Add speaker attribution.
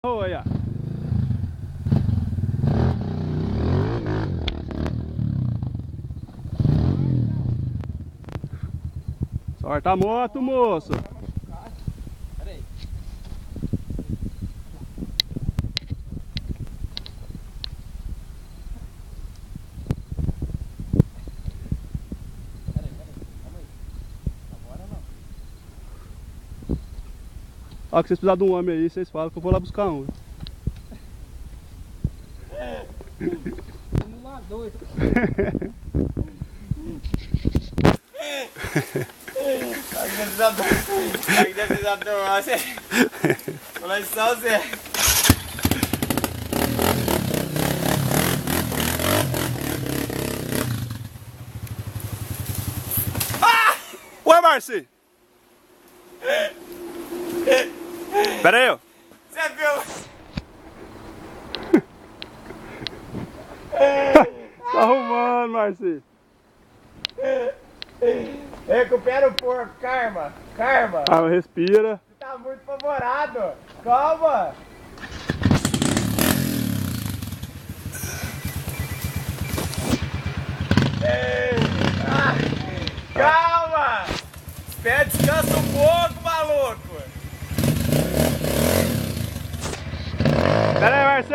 Speaker 1: Olha. Sorta a moto, moço.
Speaker 2: Pera aí. Calma aí. Agora não.
Speaker 1: Ó, que vocês precisarem de um homem aí, vocês falam que eu vou lá buscar um.
Speaker 2: Simulador. Magnetizador, você. Olha só, Zé.
Speaker 1: Ué, Marci! Pera aí, ó.
Speaker 2: Você viu?
Speaker 1: Tá arrumando, Marci.
Speaker 2: Recupera o porco, Karma. Karma.
Speaker 1: Ah, respira.
Speaker 2: Você tá muito apavorado. Calma. Calma. Espera, descansa um pouco, maluco.
Speaker 1: Pera aí, Marci.